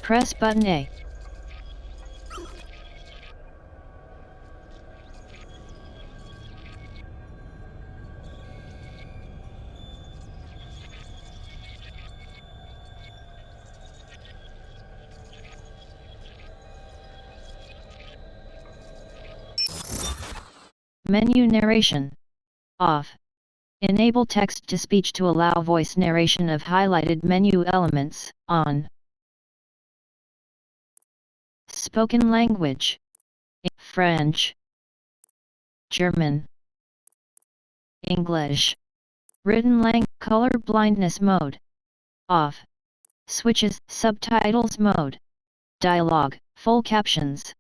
Press button A. Menu narration. Off. Enable text-to-speech to allow voice narration of highlighted menu elements. On. Spoken language. French, German, English. Written language. Color blindness mode. Off. Switches. Subtitles mode. Dialogue. Full captions.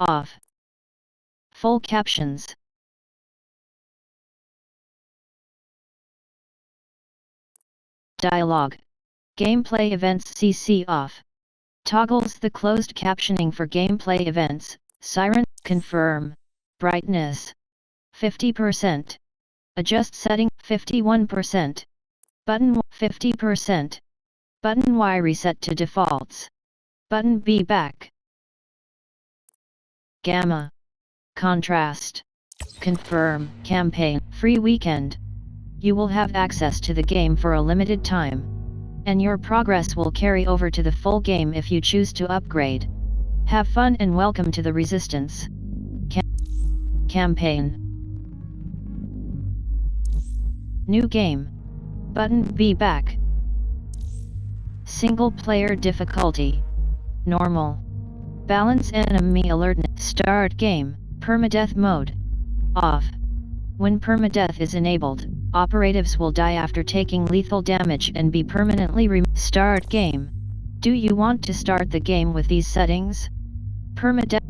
Off. Full captions. Dialogue. Gameplay events CC off. Toggles the closed captioning for gameplay events. Siren. Confirm. Brightness. 50%. Adjust setting. 51%. Button 50%. Button Y reset to defaults. Button B back. Gamma. Contrast. Confirm. Campaign. Free weekend. You will have access to the game for a limited time, and your progress will carry over to the full game if you choose to upgrade. Have fun and welcome to the Resistance. Campaign. New game. Button B back. Single player difficulty. Normal. Balance enemy alertness. Start game. Permadeath mode. Off. When permadeath is enabled, operatives will die after taking lethal damage and be permanently Start game. Do you want to start the game with these settings? Permadeath.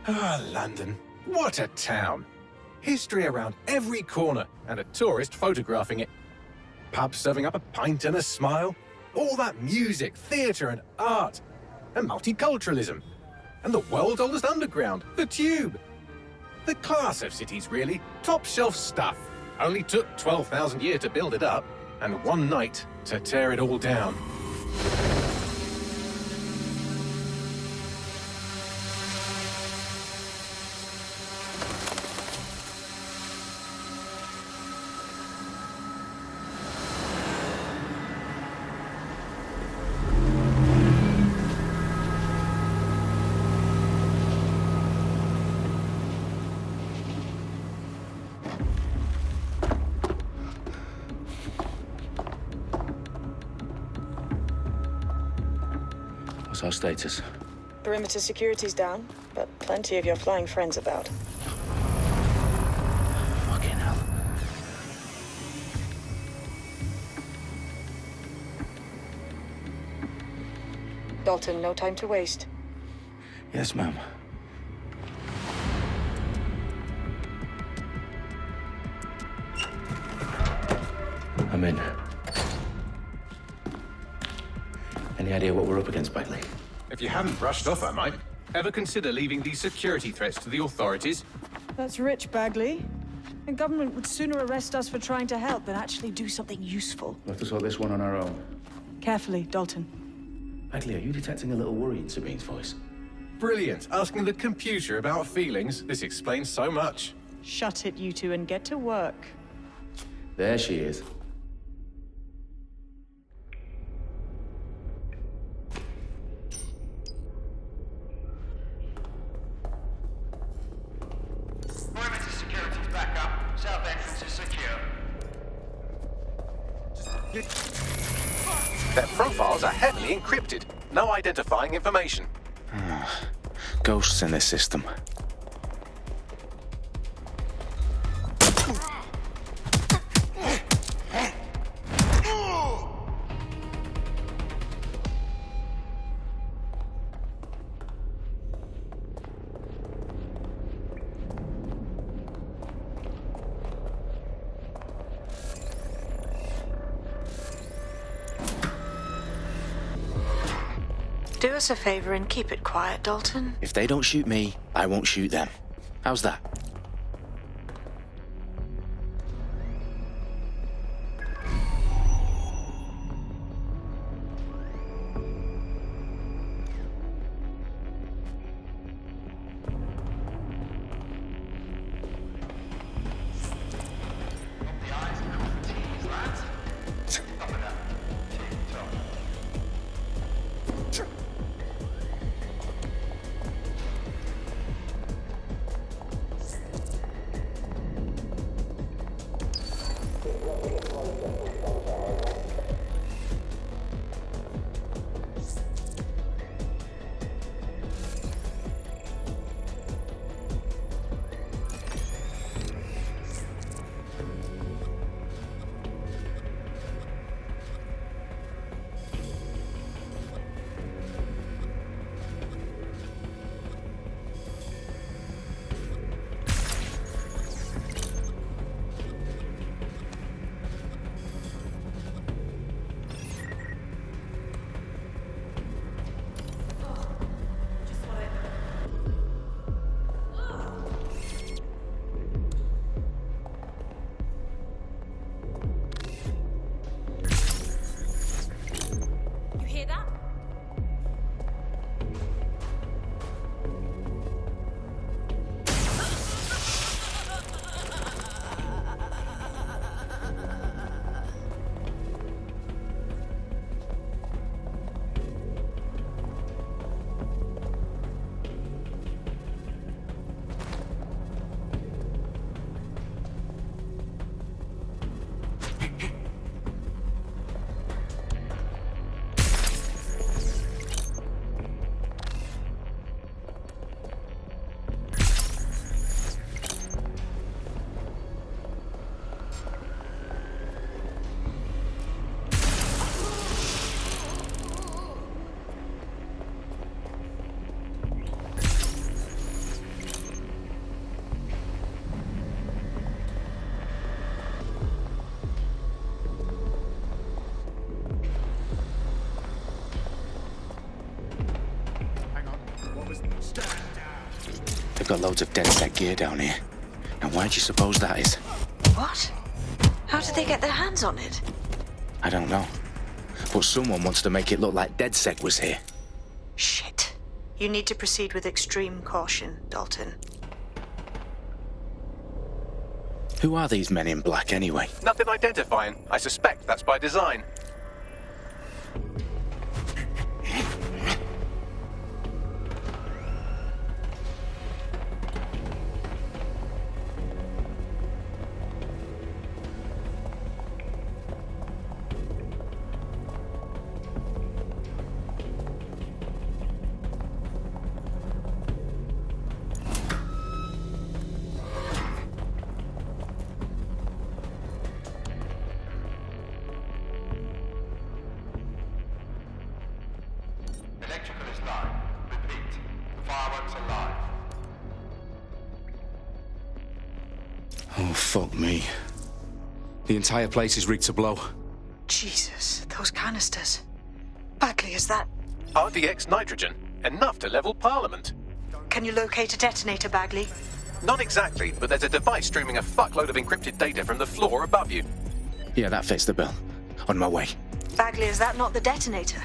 Ah, London. What a town. History around every corner and a tourist photographing it. Pubs serving up a pint and a smile. All that music, theatre and art. And multiculturalism. And the world's oldest underground, the Tube. The class of cities, really. Top shelf stuff. Only took 12,000 years to build it up, and one night to tear it all down. What's our status? Perimeter security's down, but plenty of your flying friends about. Fucking hell. Dalton, no time to waste. Yes, ma'am. I'm in. Any idea what we're up against, Bagley? If you haven't brushed off, I might. Ever consider leaving these security threats to the authorities? That's rich, Bagley. The government would sooner arrest us for trying to help than actually do something useful. We'll have to sort this one on our own. Carefully, Dalton. Bagley, are you detecting a little worry in Sabine's voice? Brilliant. Asking the computer about feelings. This explains so much. Shut it, you two, and get to work. There she is. Perimeter security's back up. South entrance is secure. Their profiles are heavily encrypted. No identifying information. Ghosts in this system. Do us a favor and keep it quiet, Dalton. If they don't shoot me, I won't shoot them. How's that? They've got loads of DedSec gear down here. And why do you suppose that is? What? How did they get their hands on it? I don't know. But someone wants to make it look like DedSec was here. Shit. You need to proceed with extreme caution, Dalton. Who are these men in black anyway? Nothing identifying. I suspect that's by design. Electrical is live. Repeat. Fireworks are live. Oh, fuck me. The entire place is rigged to blow. Jesus, those canisters. Bagley, is that... RDX nitrogen. Enough to level Parliament. Can you locate a detonator, Bagley? Not exactly, but there's a device streaming a fuckload of encrypted data from the floor above you. Yeah, that fits the bill. On my way. Bagley, is that not the detonator?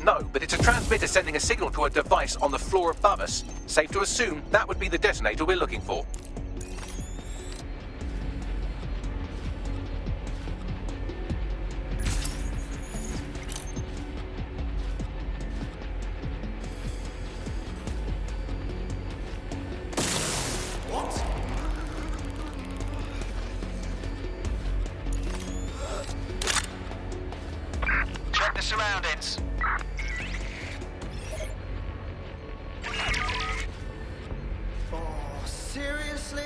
No, but it's a transmitter sending a signal to a device on the floor above us. Safe to assume that would be the detonator we're looking for. Check the surroundings. Oh, seriously?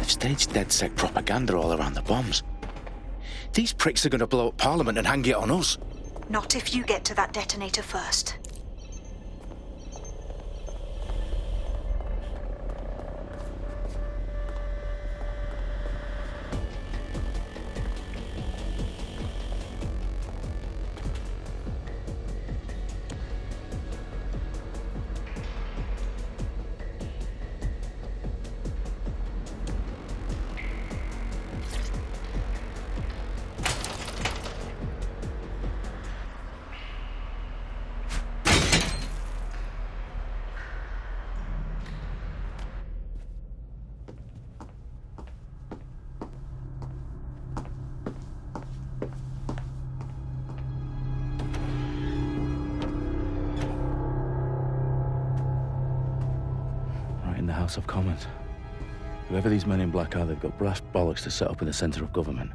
Staged DedSec propaganda all around the bombs. These pricks are going to blow up Parliament and hang it on us. Not if you get to that detonator first. In the House of Commons. Whoever these men in black are, they've got brass bollocks to set up in the centre of government.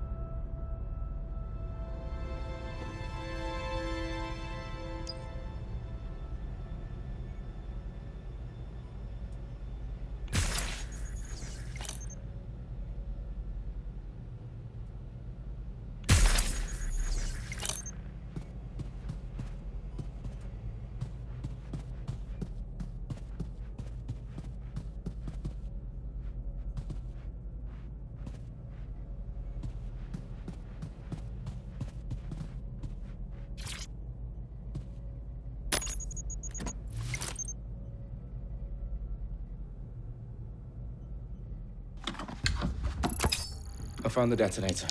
I found the detonator.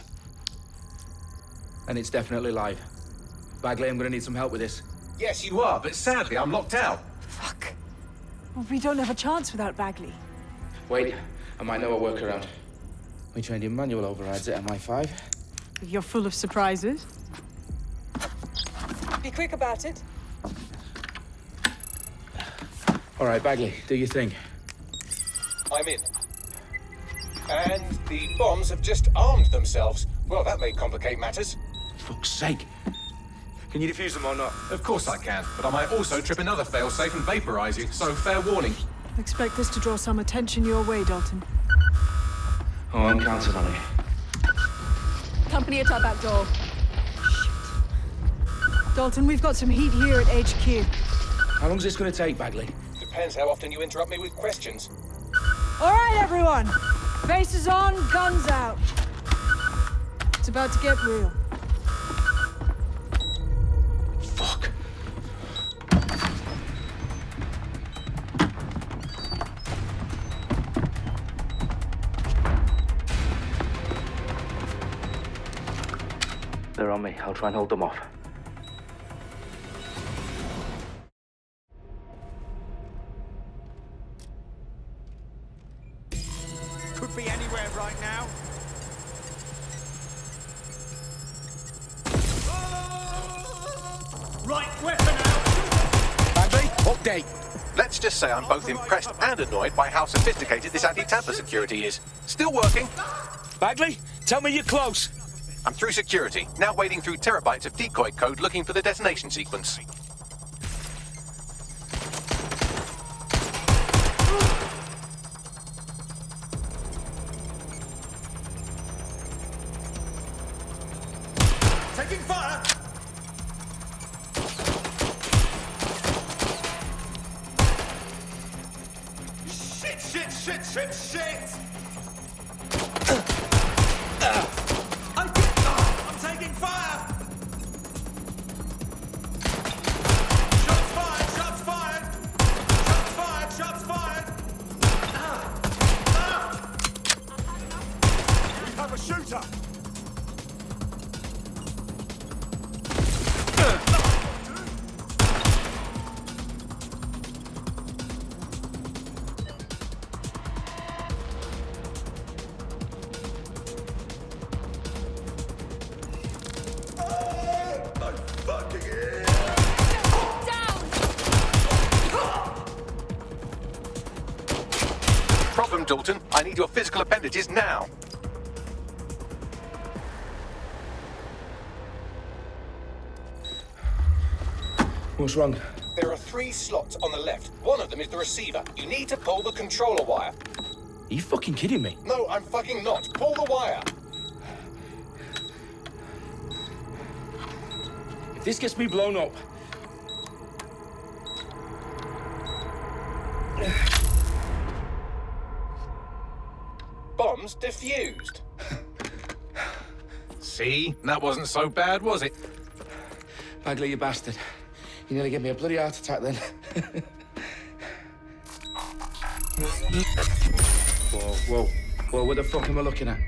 And it's definitely live. Bagley, I'm gonna need some help with this. Yes, you are, but sadly I'm locked out. Fuck. Well, we don't have a chance without Bagley. Wait, I might know a workaround. We trained in manual overrides at MI5. You're full of surprises. Be quick about it. All right, Bagley, do your thing. I'm in. And the bombs have just armed themselves. Well, that may complicate matters. Fuck's sake. Can you defuse them or not? Of course I can, but I might also trip another failsafe and vaporize you, so fair warning. Expect this to draw some attention your way, Dalton. Oh, I'm counting on it. Company at our back door. Shit. Dalton, we've got some heat here at HQ. How long is this gonna take, Bagley? Depends how often you interrupt me with questions. All right, everyone. Faces on, guns out. It's about to get real. Fuck. They're on me. I'll try and hold them off. Could be anywhere right now. Right, weapon out! Bagley, update. Let's just say I'm both impressed and annoyed by how sophisticated this anti-tamper security is. Still working. Bagley, tell me you're close. I'm through security, now wading through terabytes of decoy code looking for the detonation sequence. Taking fire! Shit, shit, shit, shit, shit! I'm taking fire! Shots fired, shots fired! Shots fired, shots fired! We have a shooter! Problem, Dalton. I need your physical appendages now. What's wrong? There are 3 slots on the left. One of them is the receiver. You need to pull the controller wire. Are you fucking kidding me? No, I'm fucking not. Pull the wire. If this gets me blown up... Bombs defused. See? That wasn't so bad, was it? Bagley, you bastard. You nearly gave me a bloody heart attack then. Whoa, what the fuck am I looking at?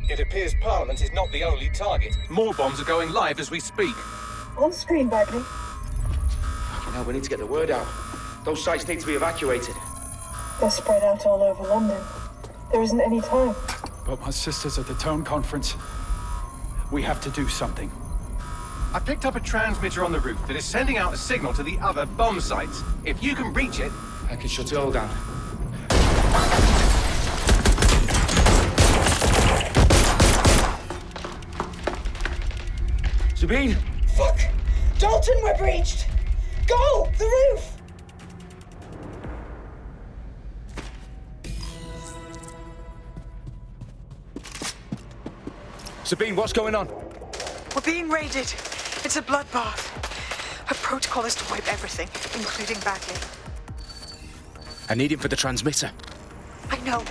It appears Parliament is not the only target. More bombs are going live as we speak. On screen, Bagley. Fucking hell, we need to get the word out. Those sites need to be evacuated. They're spread out all over London. There isn't any time. But my sister's at the Tone Conference. We have to do something. I picked up a transmitter on the roof that is sending out a signal to the other bomb sites. If you can reach it... I can shut it all down. Sabine! Fuck! Dalton, we're breached! Go! The roof! Sabine, what's going on? We're being raided. It's a bloodbath. Her protocol is to wipe everything, including Bagley. I need him for the transmitter. I know,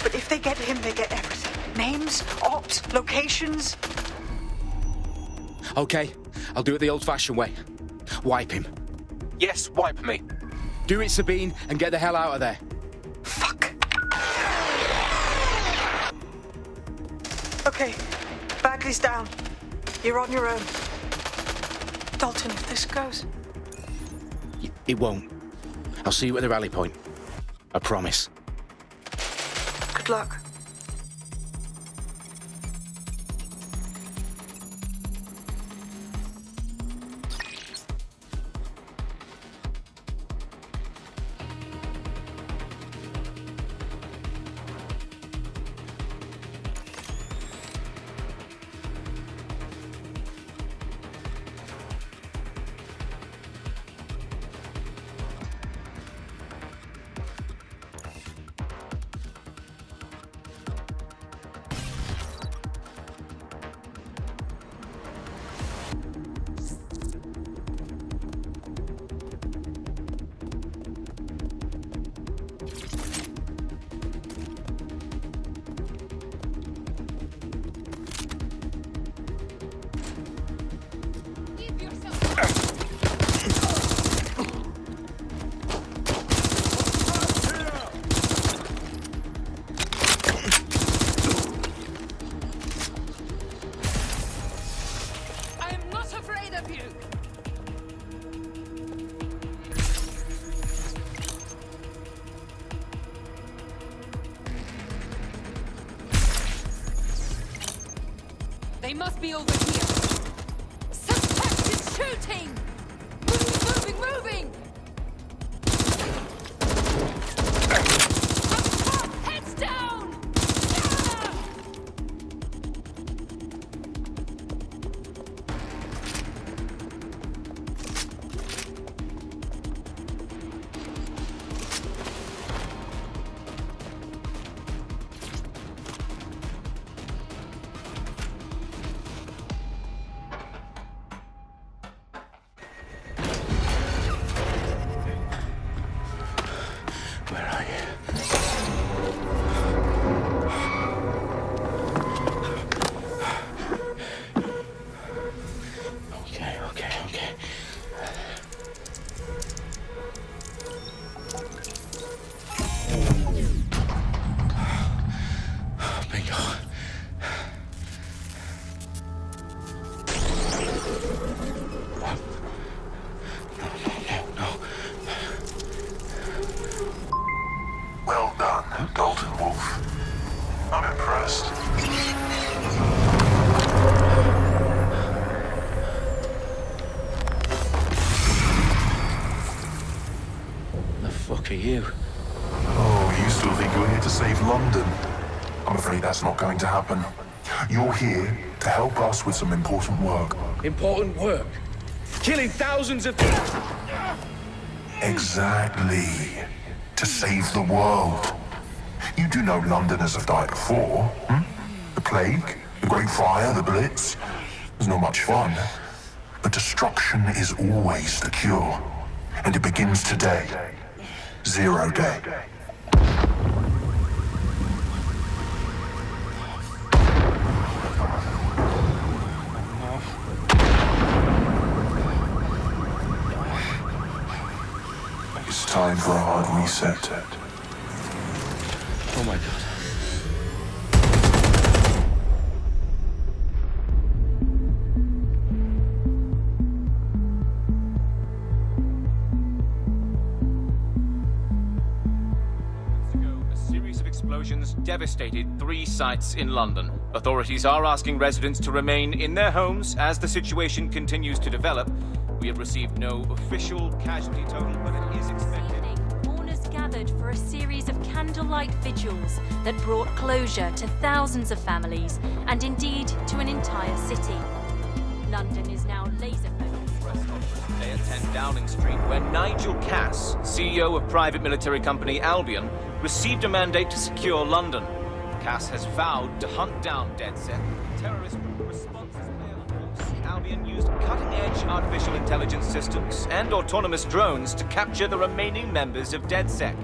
but if they get him, they get everything. Names, ops, locations. Okay, I'll do it the old-fashioned way. Wipe him. Yes, wipe me. Do it, Sabine, and get the hell out of there. Fuck. Okay, Bagley's down. You're on your own. Dalton, if this goes... It won't. I'll see you at the rally point. I promise. Good luck. They must be over here. Suspect is shooting! Moving! Up, heads down! Ah! happen. You're here to help us with some important work. Important work? Killing thousands of... Exactly. To save the world. You do know Londoners have died before, hmm? The Plague, the Great Fire, the Blitz. It's not much fun. But destruction is always the cure. And it begins today. Zero Day. It's time for a hard reset. Oh my God. Explosions devastated 3 sites in London. Authorities are asking residents to remain in their homes as the situation continues to develop. We have received no official casualty total, but it is expected. Mourners gathered for a series of candlelight vigils that brought closure to thousands of families and indeed to an entire city. London is now laser-focused. Press conference today at 10 Downing Street, where Nigel Cass, CEO of private military company Albion, received a mandate to secure London. Cass has vowed to hunt down DedSec. Terrorist responses Albion used cutting-edge artificial intelligence systems and autonomous drones to capture the remaining members of DedSec.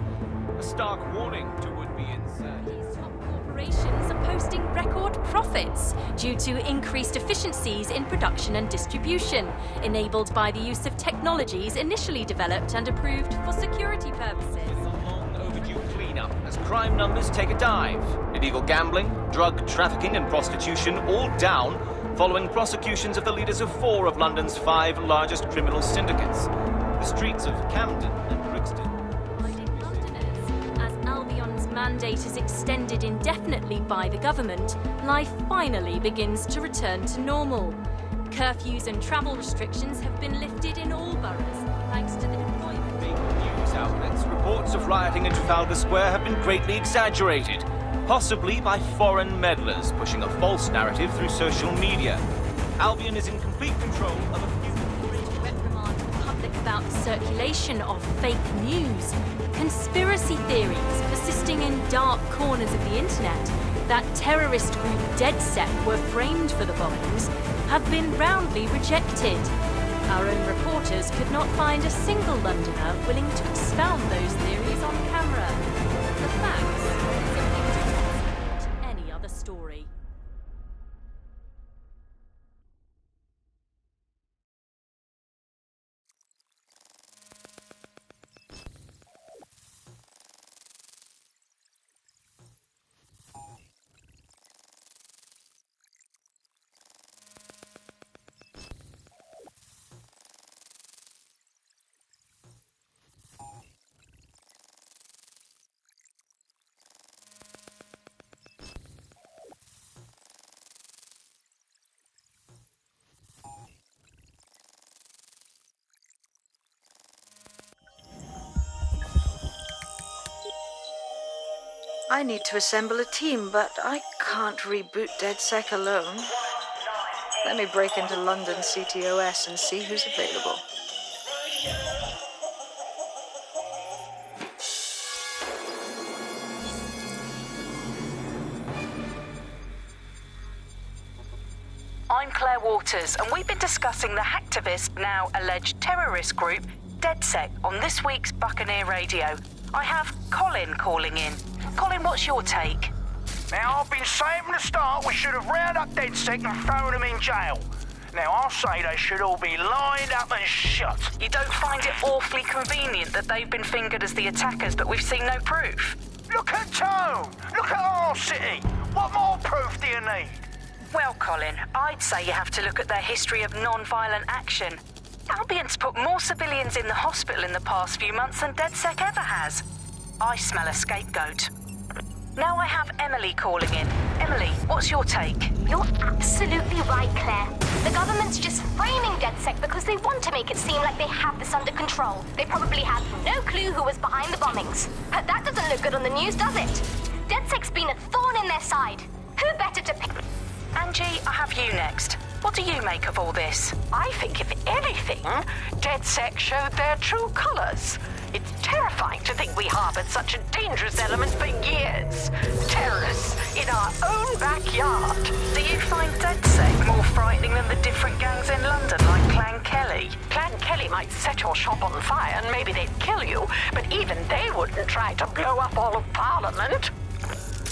A stark warning to would-be insurgents. Top corporations are posting record profits due to increased efficiencies in production and distribution, enabled by the use of technologies initially developed and approved for security purposes. Cleanup as crime numbers take a dive. Illegal gambling, drug trafficking and prostitution all down following prosecutions of the leaders of 4 of London's 5 largest criminal syndicates. The streets of Camden and Brixton. As Albion's mandate is extended indefinitely by the government, life finally begins to return to normal. Curfews and travel restrictions have been lifted in all boroughs, thanks to the deployment. News outlets, reports of rioting in Trafalgar Square have been greatly exaggerated, possibly by foreign meddlers pushing a false narrative through social media. Albion is in complete control of a few... reprimand the public about the circulation of fake news, conspiracy theories persisting in dark corners of the internet that terrorist group DedSec were framed for the bombings have been roundly rejected. Our own reporters could not find a single Londoner willing to expound those theories on camera. The facts simply support any other story. I need to assemble a team, but I can't reboot DedSec alone. Let me break into London CTOS and see who's available. I'm Claire Waters, and we've been discussing the hacktivist, now alleged terrorist group, DedSec, on this week's Buccaneer Radio. I have Colin calling in. Colin, what's your take? Now, I've been saying from the start we should have rounded up DedSec and thrown them in jail. Now, I'll say they should all be lined up and shot. You don't find it awfully convenient that they've been fingered as the attackers, but we've seen no proof? Look at Tone! Look at our city! What more proof do you need? Well, Colin, I'd say you have to look at their history of non-violent action. Albion's put more civilians in the hospital in the past few months than DedSec ever has. I smell a scapegoat. Now I have Emily calling in. Emily, what's your take? You're absolutely right, Claire. The government's just framing DedSec because they want to make it seem like they have this under control. They probably had no clue who was behind the bombings. But that doesn't look good on the news, does it? DedSec's been a thorn in their side. Who better to pick? Angie, I have you next. What do you make of all this? I think, if anything, DedSec showed their true colors. It's terrifying to think we harbored such a dangerous element for years. Terrorists in our own backyard. Do you find DedSec more frightening than the different gangs in London, like Clan Kelly? Clan Kelly might set your shop on fire and maybe they'd kill you, but even they wouldn't try to blow up all of Parliament.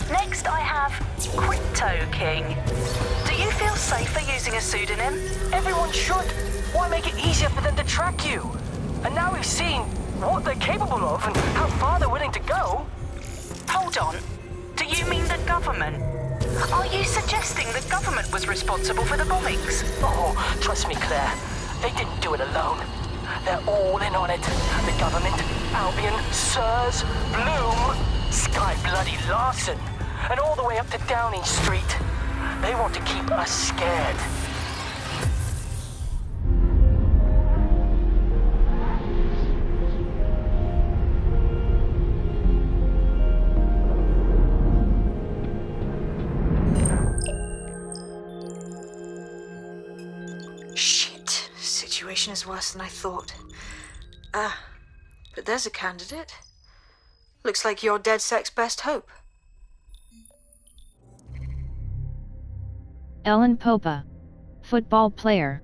Next, I have Crypto King. Do you feel safer using a pseudonym? Everyone should. Why make it easier for them to track you? And now we've seen what they're capable of and how far they're willing to go. Hold on. Do you mean the government? Are you suggesting the government was responsible for the bombings? Oh, trust me, Claire. They didn't do it alone. They're all in on it. The government, Albion, Sirs, Bloom, Sky Bloody Larson, and all the way up to Downing Street. They want to keep us scared. Shit. Situation is worse than I thought. But there's a candidate. Looks like you're DedSec's best hope. Ellen Popa, football player,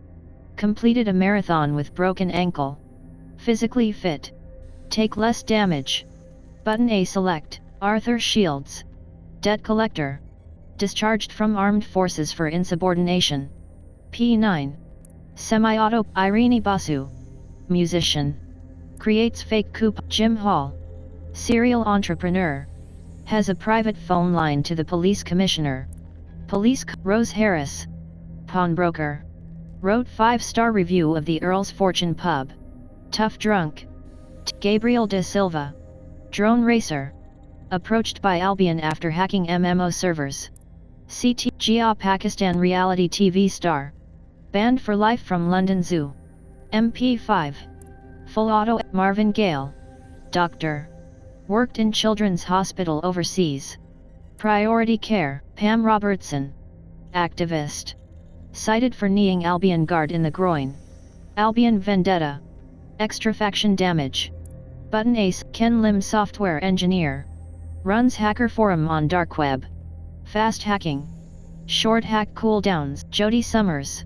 completed a marathon with broken ankle. Physically fit. Take less damage. Button A select. Arthur Shields, debt collector, discharged from armed forces for insubordination. P9. Semi-auto. Irene Basu, musician, creates fake coup. Jim Hall, serial entrepreneur, has a private phone line to the police commissioner. Rose Harris, pawnbroker, wrote 5-star review of the Earl's Fortune pub. Tough drunk. Gabriel De Silva, drone racer, approached by Albion after hacking MMO servers. CT Gia, Pakistan reality TV star, banned for life from London Zoo. MP5. Full auto. Marvin Gale, doctor, worked in Children's Hospital overseas. Priority Care. Pam Robertson, activist, cited for kneeing Albion guard in the groin. Albion vendetta. Extrafaction damage. Button Ace. Ken Lim, software engineer, runs hacker forum on dark web. Fast hacking. Short hack cooldowns. Jody Summers,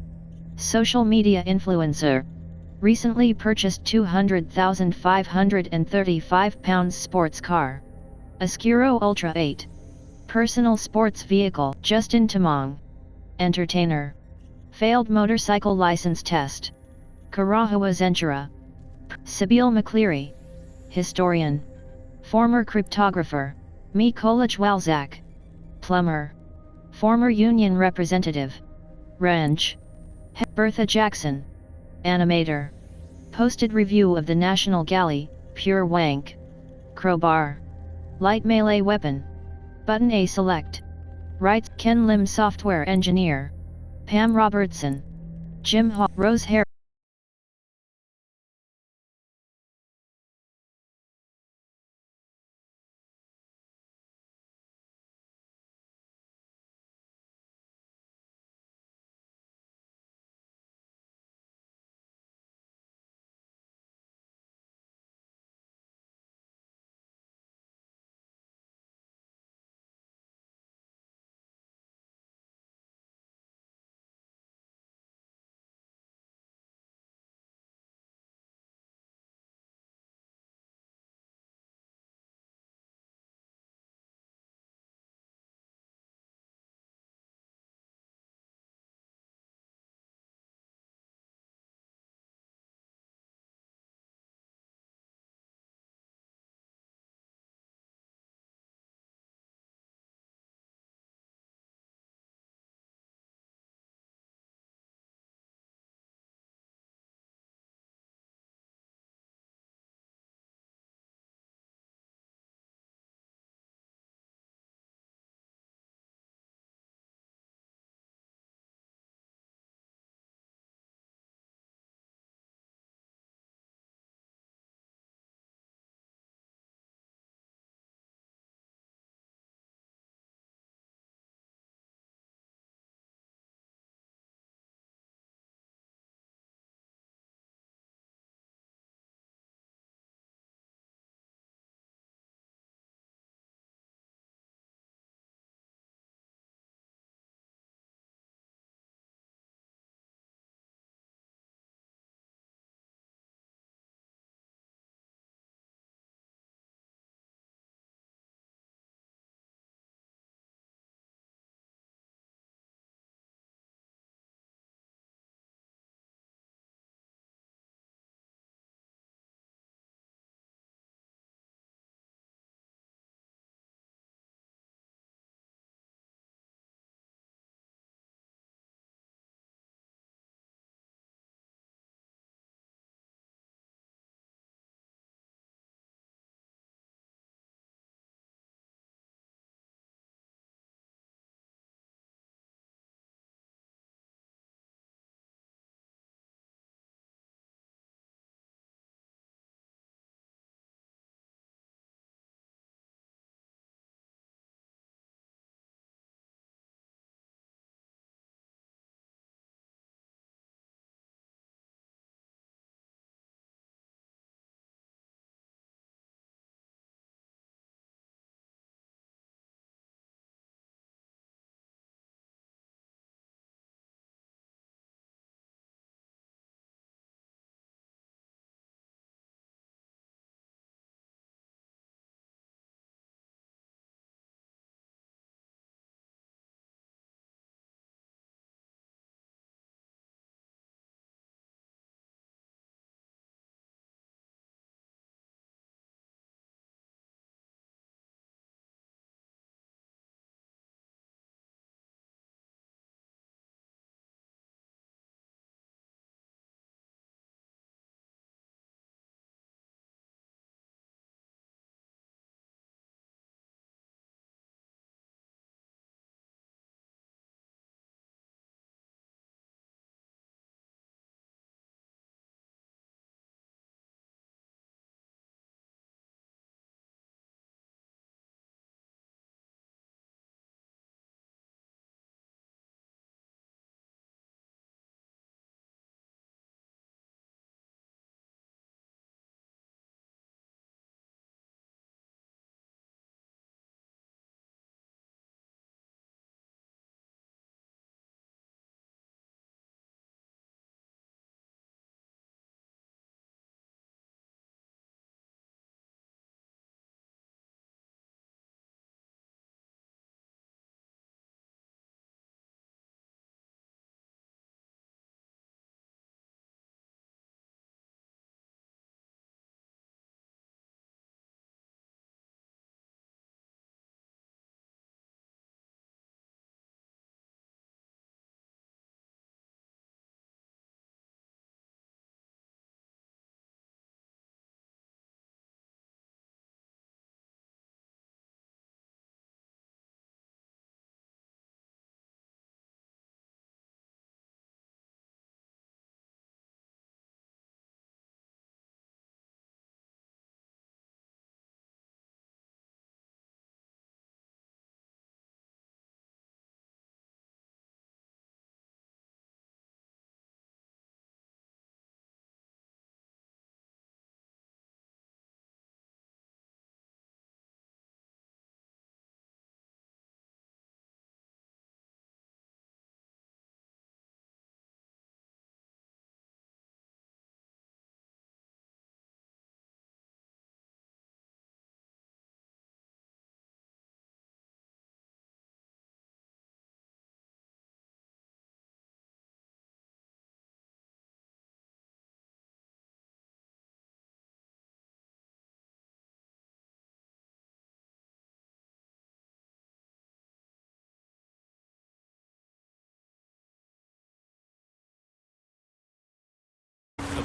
social media influencer, recently purchased £200,535 sports car. Oscuro Ultra 8, personal sports vehicle. Justin Tamong, entertainer, failed motorcycle license test. Karahawa Zenchura. Sabeel McCleary, historian, former cryptographer. Mikola Walzak, plumber, former union representative. Range. Bertha Jackson, animator, posted review of the National Galley, pure wank. Crowbar, light melee weapon. Button A select. Writes. Ken Lim, software engineer. Pam Robertson, Jim Hall. Rose Harris.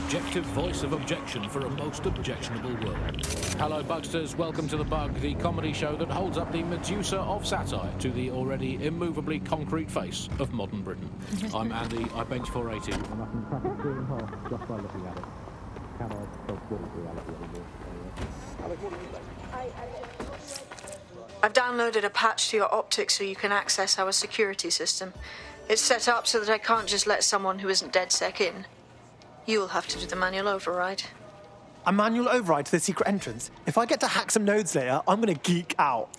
objective voice of objection for a most objectionable world. Hello, Bugsters. Welcome to The Bug, the comedy show that holds up the Medusa of satire to the already immovably concrete face of modern Britain. I'm Andy. I bench 480, and I can crack it 3.5 just by looking at it. Can I self-bullet reality anymore? Alex, what do you think? I've downloaded a patch to your optics so you can access our security system. It's set up so that I can't just let someone who isn't DedSec in. You'll have to do the manual override. A manual override to the secret entrance? If I get to hack some nodes later, I'm gonna geek out.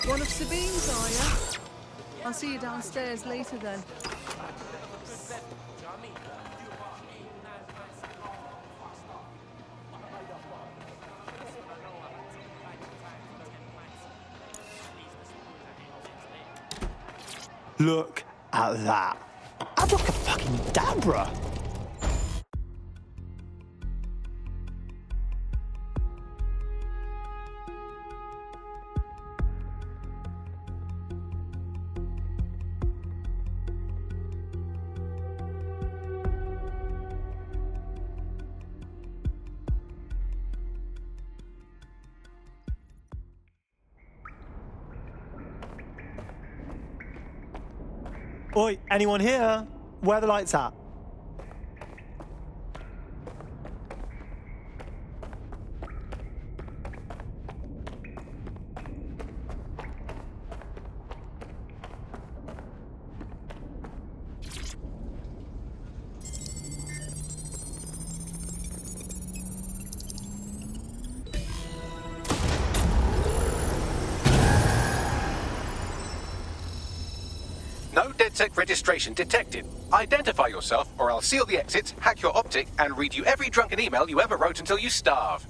One of Sabine's, are you? I'll see you downstairs later then. Look at that. Abracadabra! Oi, anyone here? Where are the lights at? No DedSec registration detected. Identify yourself, or I'll seal the exits, hack your optic, and read you every drunken email you ever wrote until you starve.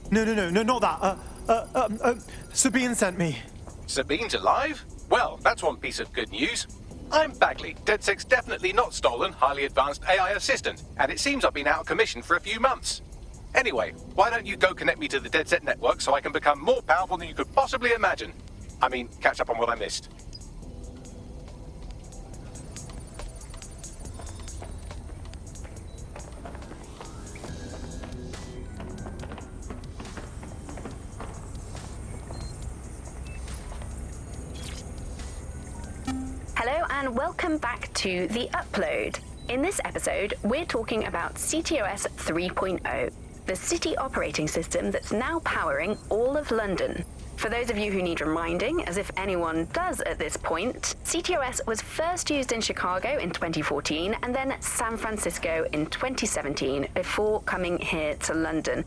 No, not that. Sabine sent me. Sabine's alive? Well, that's one piece of good news. I'm Bagley, DedSec's definitely not stolen, highly advanced AI assistant, and it seems I've been out of commission for a few months. Anyway, why don't you go connect me to the DedSec network so I can become more powerful than you could possibly imagine? I mean, catch up on what I missed. Hello and welcome back to The Upload. In this episode, we're talking about CTOS 3.0, the city operating system that's now powering all of London. For those of you who need reminding, as if anyone does at this point, CTOS was first used in Chicago in 2014 and then San Francisco in 2017 before coming here to London.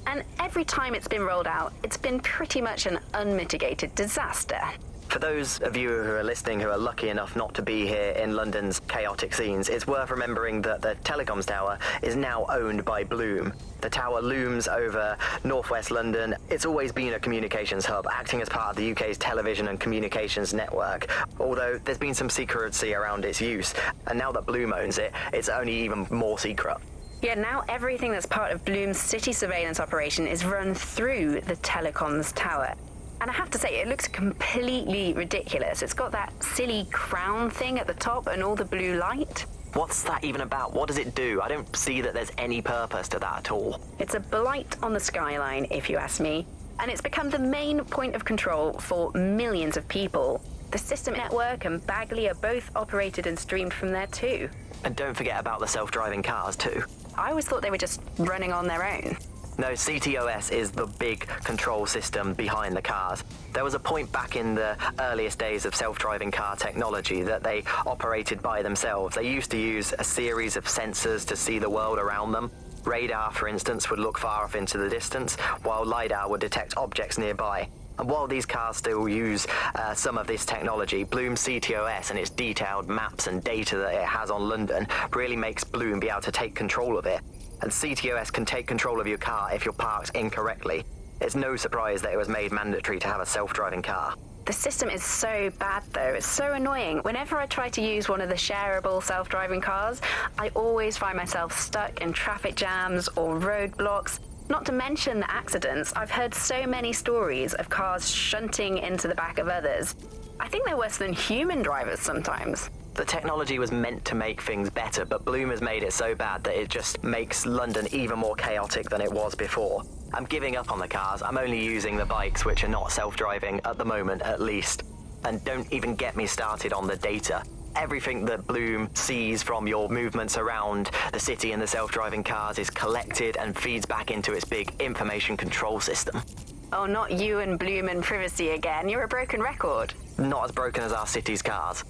And every time it's been rolled out, it's been pretty much an unmitigated disaster. For those of you who are listening who are lucky enough not to be here in London's chaotic scenes, it's worth remembering that the telecoms tower is now owned by Bloom. The tower looms over northwest London. It's always been a communications hub, acting as part of the UK's television and communications network, although there's been some secrecy around its use, and now that Bloom owns it, it's only even more secret. Yeah, now everything that's part of Bloom's city surveillance operation is run through the telecoms tower. And I have to say, it looks completely ridiculous. It's got that silly crown thing at the top and all the blue light. What's that even about? What does it do? I don't see that there's any purpose to that at all. It's a blight on the skyline, if you ask me. And it's become the main point of control for millions of people. The system network and Bagley are both operated and streamed from there too. And don't forget about the self-driving cars too. I always thought they were just running on their own. No, CTOS is the big control system behind the cars. There was a point back in the earliest days of self-driving car technology that they operated by themselves. They used to use a series of sensors to see the world around them. Radar, for instance, would look far off into the distance, while LiDAR would detect objects nearby. And while these cars still use some of this technology, Bloom CTOS and its detailed maps and data that it has on London really makes Bloom be able to take control of it. And CTOS can take control of your car if you're parked incorrectly. It's no surprise that it was made mandatory to have a self-driving car. The system is so bad, though. It's so annoying. Whenever I try to use one of the shareable self-driving cars, I always find myself stuck in traffic jams or roadblocks. Not to mention the accidents. I've heard so many stories of cars shunting into the back of others. I think they're worse than human drivers sometimes. The technology was meant to make things better, but Bloom has made it so bad that it just makes London even more chaotic than it was before. I'm giving up on the cars. I'm only using the bikes, which are not self-driving at the moment, at least. And don't even get me started on the data. Everything that Bloom sees from your movements around the city and the self-driving cars is collected and feeds back into its big information control system. Oh, not you and Bloom and privacy again. You're a broken record. Not as broken as our city's cars.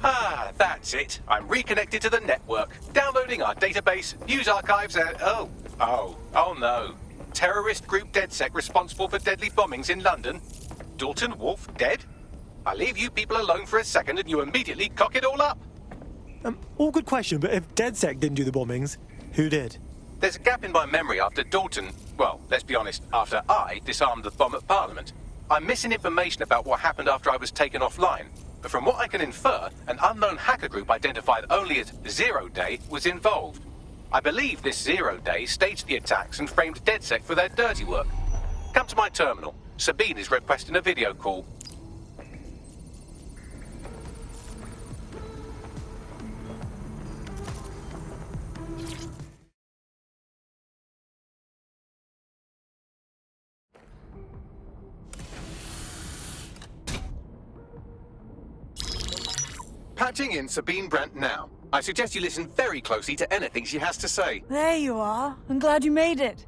Ah, that's it. I'm reconnected to the network, downloading our database, news archives, and oh no. Terrorist group DedSec responsible for deadly bombings in London. Dalton Wolf dead? I leave you people alone for a second and you immediately cock it all up. All good question, but if DedSec didn't do the bombings, who did? There's a gap in my memory after Dalton, well, let's be honest, after I disarmed the bomb at Parliament. I'm missing information about what happened after I was taken offline. But from what I can infer, an unknown hacker group identified only as Zero Day was involved. I believe this Zero Day staged the attacks and framed DedSec for their dirty work. Come to my terminal. Sabine is requesting a video call. Patching in Sabine Brandt now. I suggest you listen very closely to anything she has to say. There you are. I'm glad you made it.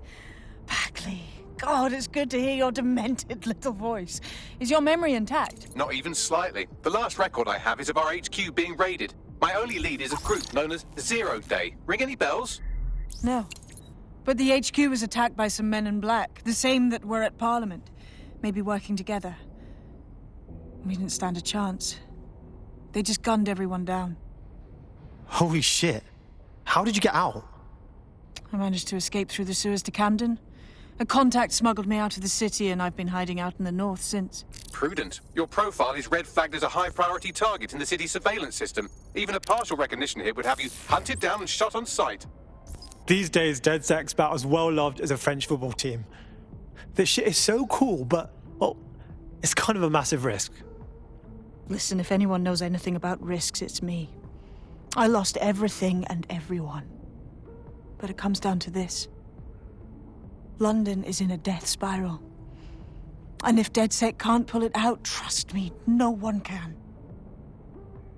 Bagley. God, it's good to hear your demented little voice. Is your memory intact? Not even slightly. The last record I have is of our HQ being raided. My only lead is a group known as Zero Day. Ring any bells? No. But the HQ was attacked by some men in black, the same that were at Parliament. Maybe working together. We didn't stand a chance. They just gunned everyone down. Holy shit. How did you get out? I managed to escape through the sewers to Camden. A contact smuggled me out of the city, and I've been hiding out in the north since. Prudent. Your profile is red flagged as a high-priority target in the city's surveillance system. Even a partial recognition hit would have you hunted down and shot on sight. These days, DedSec's about as well loved as a French football team. This shit is so cool, but, well, it's kind of a massive risk. Listen, if anyone knows anything about risks, it's me. I lost everything and everyone. But it comes down to this. London is in a death spiral. And if DedSec can't pull it out, trust me, no one can.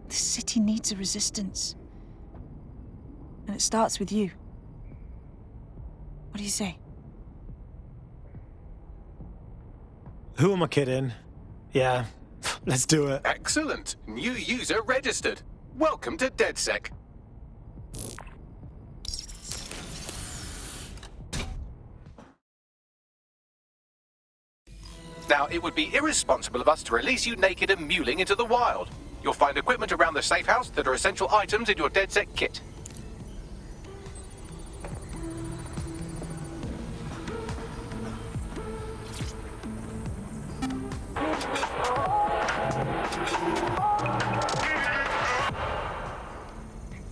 This city needs a resistance. And it starts with you. What do you say? Who am I kidding? Yeah, let's do it. Excellent. New user registered. Welcome to DedSec. Now, it would be irresponsible of us to release you naked and mewling into the wild. You'll find equipment around the safe house that are essential items in your DedSec kit.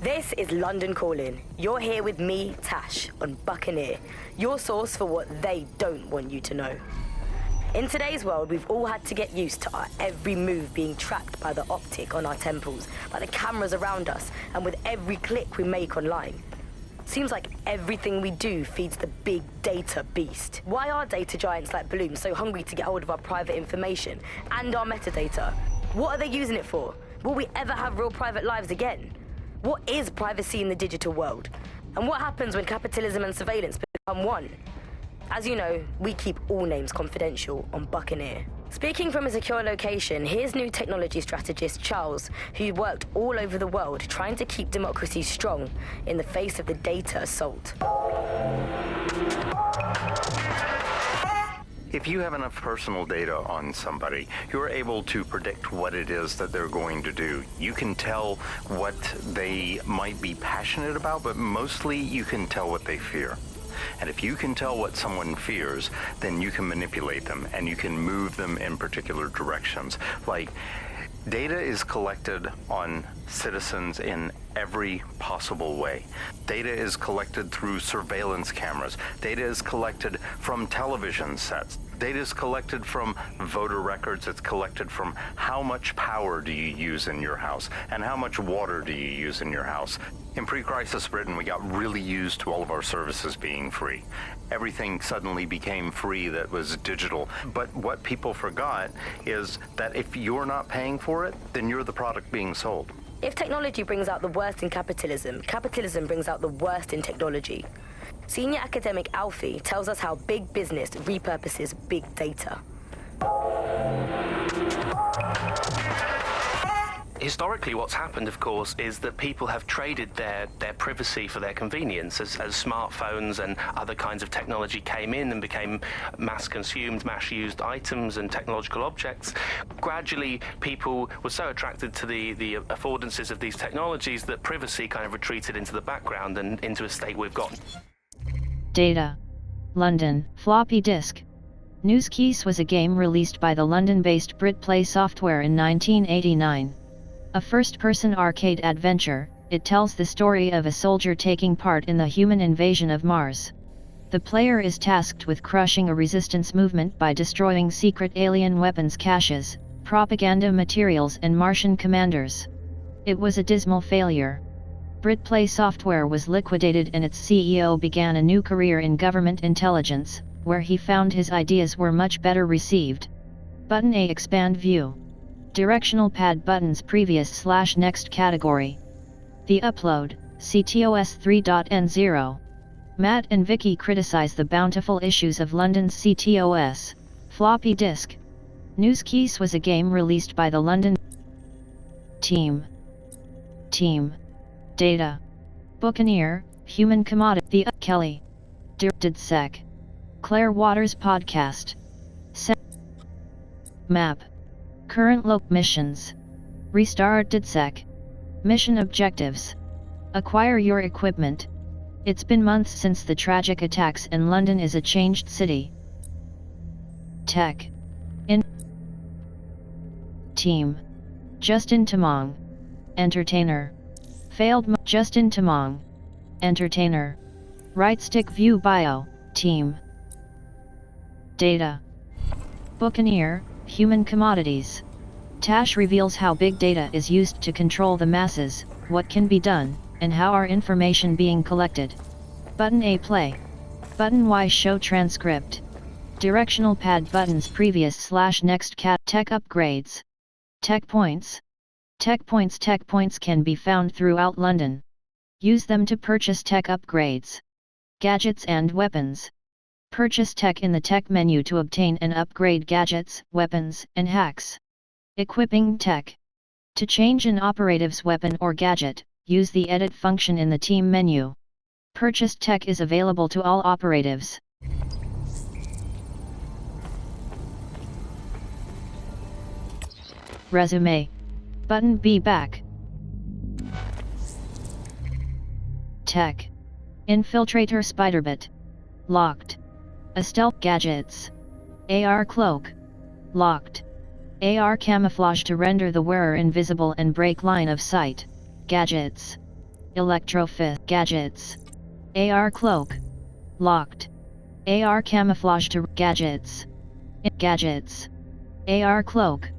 This is London Calling. You're here with me, Tash, on Buccaneer, your source for what they don't want you to know. In today's world, we've all had to get used to our every move being tracked by the optic on our temples, by the cameras around us, and with every click we make online. Seems like everything we do feeds the big data beast. Why are data giants like Bloom so hungry to get hold of our private information and our metadata? What are they using it for? Will we ever have real private lives again? What is privacy in the digital world? And what happens when capitalism and surveillance become one? As you know, we keep all names confidential on Buccaneer. Speaking from a secure location, here's new technology strategist Charles, who worked all over the world trying to keep democracy strong in the face of the data assault. If you have enough personal data on somebody, you're able to predict what it is that they're going to do. You can tell what they might be passionate about, but mostly you can tell what they fear. And if you can tell what someone fears, then you can manipulate them and you can move them in particular directions. Like, data is collected on citizens in every possible way. Data is collected through surveillance cameras. Data is collected from television sets. Data is collected from voter records. It's collected from how much power do you use in your house and how much water do you use in your house. In pre-crisis Britain, we got really used to all of our services being free. Everything suddenly became free that was digital. But what people forgot is that if you're not paying for it, then you're the product being sold. If technology brings out the worst in capitalism, capitalism brings out the worst in technology. Senior academic Alfie tells us how big business repurposes big data. Historically, what's happened, of course, is that people have traded their privacy for their convenience as smartphones and other kinds of technology came in and became mass-consumed, mass-used items and technological objects. Gradually, people were so attracted to the affordances of these technologies that privacy kind of retreated into the background and into a state we've got. Data. London, floppy disk. Newskeys was a game released by the London-based BritPlay Software in 1989. A first-person arcade adventure, it tells the story of a soldier taking part in the human invasion of Mars. The player is tasked with crushing a resistance movement by destroying secret alien weapons caches, propaganda materials and Martian commanders. It was a dismal failure. BritPlay Software was liquidated and its CEO began a new career in government intelligence, where he found his ideas were much better received. Button A. Expand view. Directional pad buttons previous/next category. The upload, CTOS 3.N0. Matt and Vicky criticize the bountiful issues of London's CTOS. Floppy disk. Newskeys was a game released by the London team. Data. Buccaneer, human commodity. The Kelly. DedSec. Claire Waters podcast. Map. Current missions. Restart DedSec. Mission objectives. Acquire your equipment. It's been months since the tragic attacks and London is a changed city. Tech. In Team. Justin Tamong. Entertainer. Failed Justin Tamong. Entertainer. Right stick view bio. Team. Data. Buccaneer, human commodities. Tash reveals how big data is used to control the masses, what can be done, and how are information being collected. Button A play. Button Y show transcript. Directional pad buttons previous/next cat. Tech upgrades. Tech points. Tech points can be found throughout London. Use them to purchase tech upgrades. Gadgets and weapons. Purchase tech in the tech menu to obtain and upgrade gadgets, weapons, and hacks. Equipping tech. To change an operative's weapon or gadget, use the edit function in the team menu. Purchased tech is available to all operatives. Resume. Button B back. Tech. Infiltrator Spiderbit. Locked. A stealth gadgets. AR cloak. Locked. AR camouflage to render the wearer invisible and break line of sight. Gadgets. Electrofist gadgets. AR cloak. Locked. AR camouflage to gadgets. Gadgets. AR cloak.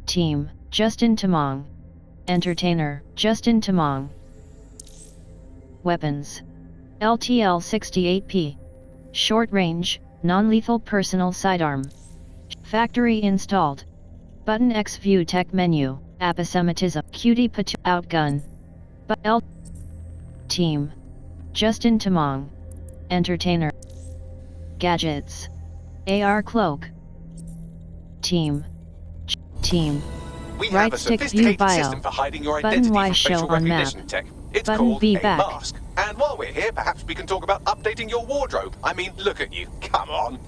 Team, Justin Tamong. Entertainer, Justin Tamong. Weapons. LTL 68P. Short range, non-lethal personal sidearm. Factory installed. Button X View Tech Menu, Aposematism, Cutie Patu Outgun. But L. Team. Justin Tamong. Entertainer. Gadgets. AR cloak. Team. Team. We Right have a stick view sophisticated bio. system for hiding your Button identity Y from show facial on map. recognition tech. It's Button called B a back. mask. And while we're here, perhaps we can talk about updating your wardrobe. I mean, look at you. Come on.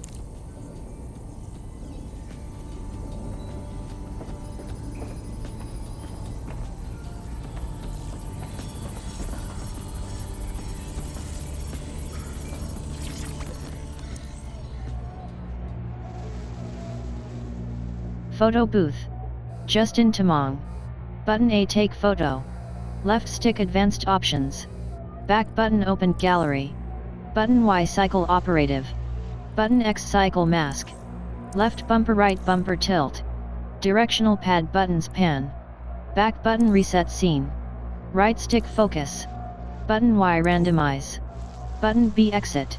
Photo booth. Justin Tamong. Button A take photo. Left stick advanced options. Back button open gallery. Button Y cycle operative. Button X cycle mask. Left bumper right bumper tilt. Directional pad buttons pan. Back button reset scene. Right stick focus. Button Y randomize. Button B exit.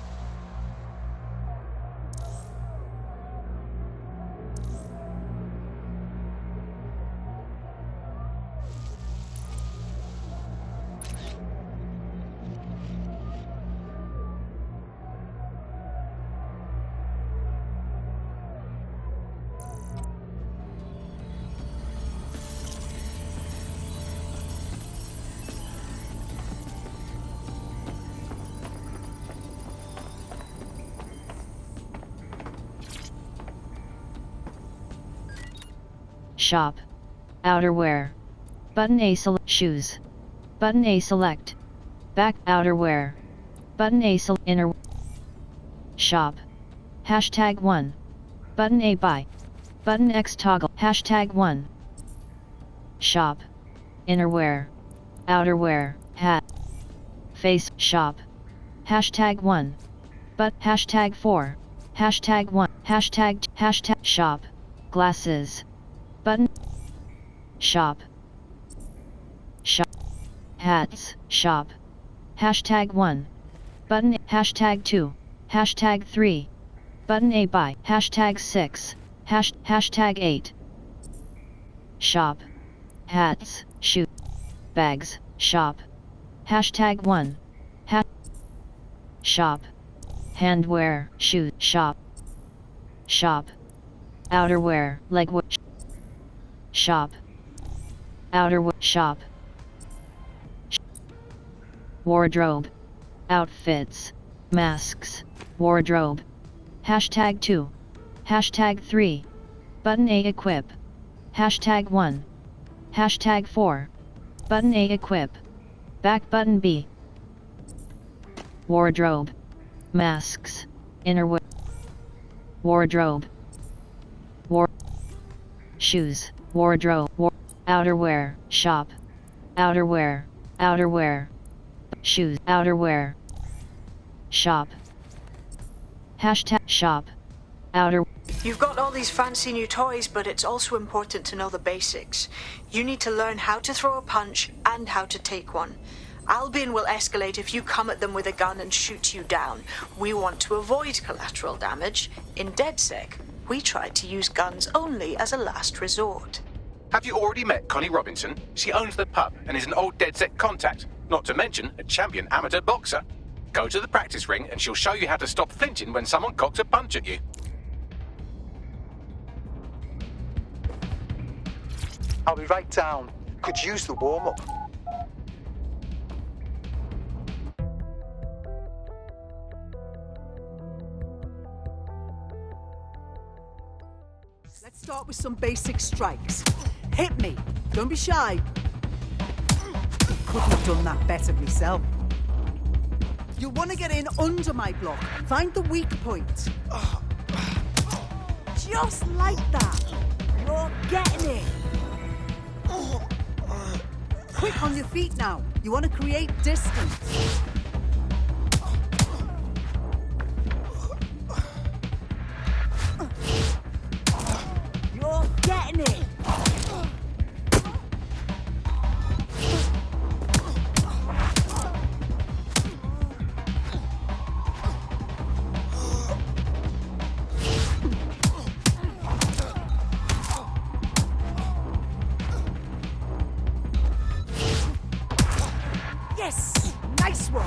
Shop. Outerwear. Button A select shoes. Button A select. Back outerwear. Button A select inner. Shop. Hashtag 1. Button A buy. Button X toggle. Hashtag 1. Shop. Innerwear. Outerwear. Hat. Face. Shop. Hashtag 1. But hashtag 4. Hashtag 1. Hashtag shop. Glasses. Button. Shop. Shop. Hats. Shop. Hashtag 1. Button. Hashtag 2. Hashtag 3. Button A buy. Hashtag 6. Hashtag 8. Shop. Hats. Shoe. Bags. Shop. Hashtag 1. Shop. Handwear. Shoe. Shop. Shop. Outerwear. Legwear. Shop. Outerwear. Shop. Wardrobe. Outfits. Masks. Wardrobe. Hashtag 2. Hashtag 3. Button A equip. Hashtag 1. Hashtag 4. Button A equip. Back button B. Wardrobe. Masks. Innerwear. Wardrobe. Shoes. Wardrobe. Outerwear. Shop. Outerwear. Outerwear. Shoes. Outerwear. Shop. Hashtag shop. Outer. You've got all these fancy new toys, but it's also important to know the basics. You need to learn how to throw a punch and how to take one. Albion will escalate if you come at them with a gun and shoot you down. We want to avoid collateral damage. In DedSec, we tried to use guns only as a last resort. Have you already met Connie Robinson? She owns the pub and is an old DedSec contact, not to mention a champion amateur boxer. Go to the practice ring and she'll show you how to stop flinching when someone cocks a punch at you. I'll be right down. Could use the warm-up. Let's start with some basic strikes. Hit me. Don't be shy. Couldn't have done that better myself. You'll want to get in under my block. Find the weak point. Just like that. You're getting it. Quick on your feet now. You want to create distance. You're getting it. Yes! Nice one!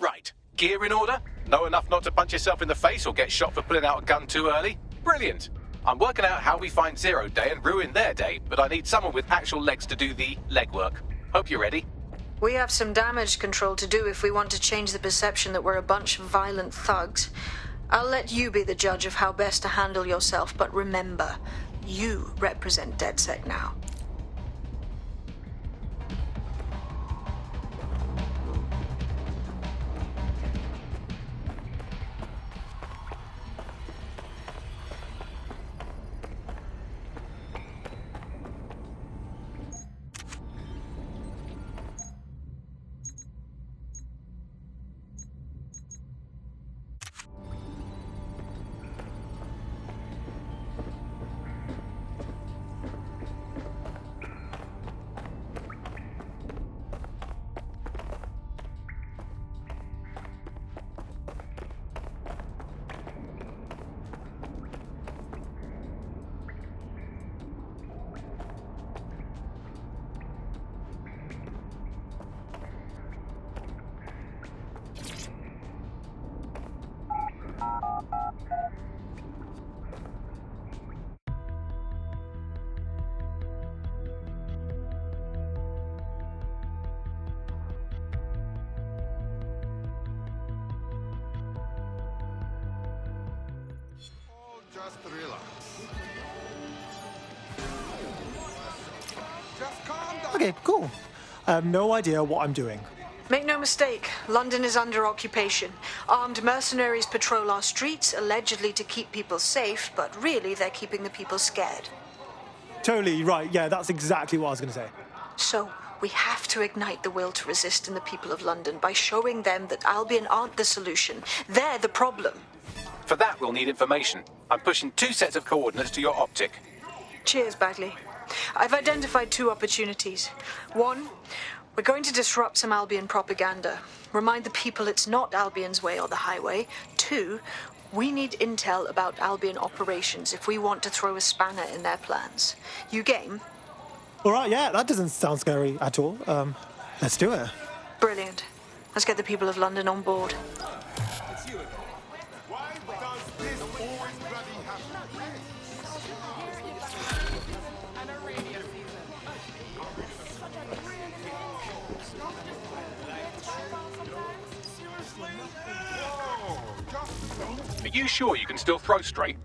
Right. Gear in order? Know enough not to punch yourself in the face or get shot for pulling out a gun too early? Brilliant. I'm working out how we find Zero Day and ruin their day, but I need someone with actual legs to do the legwork. Hope you're ready. We have some damage control to do if we want to change the perception that we're a bunch of violent thugs. I'll let you be the judge of how best to handle yourself, but remember, you represent DedSec now. Just relax. Just calm down. Okay, cool. I have no idea what I'm doing. Make no mistake, London is under occupation. Armed mercenaries patrol our streets, allegedly to keep people safe, but really they're keeping the people scared. Totally right. Yeah, that's exactly what I was going to say. So, we have to ignite the will to resist in the people of London by showing them that Albion aren't the solution. They're the problem. For that, we'll need information. I'm pushing 2 sets of coordinates to your optic. Cheers, Bagley. I've identified 2 opportunities. 1, we're going to disrupt some Albion propaganda. Remind the people it's not Albion's way or the highway. 2, we need intel about Albion operations if we want to throw a spanner in their plans. You game? All right, yeah, that doesn't sound scary at all. Let's do it. Brilliant. Let's get the people of London on board. Are you sure you can still throw straight?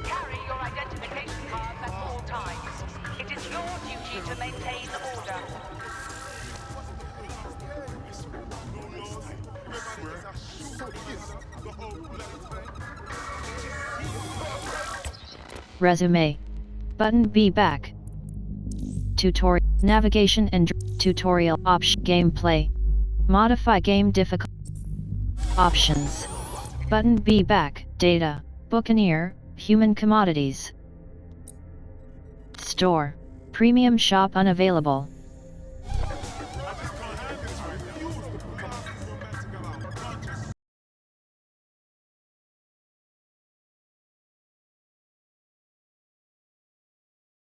Carry your identification card at all times. It is your duty to maintain order. Resume. Button B back. Tutorial. Navigation and tutorial option. Gameplay. Modify game difficulty. Options. Button B back, data, Buccaneer, human commodities. Store. Premium shop unavailable.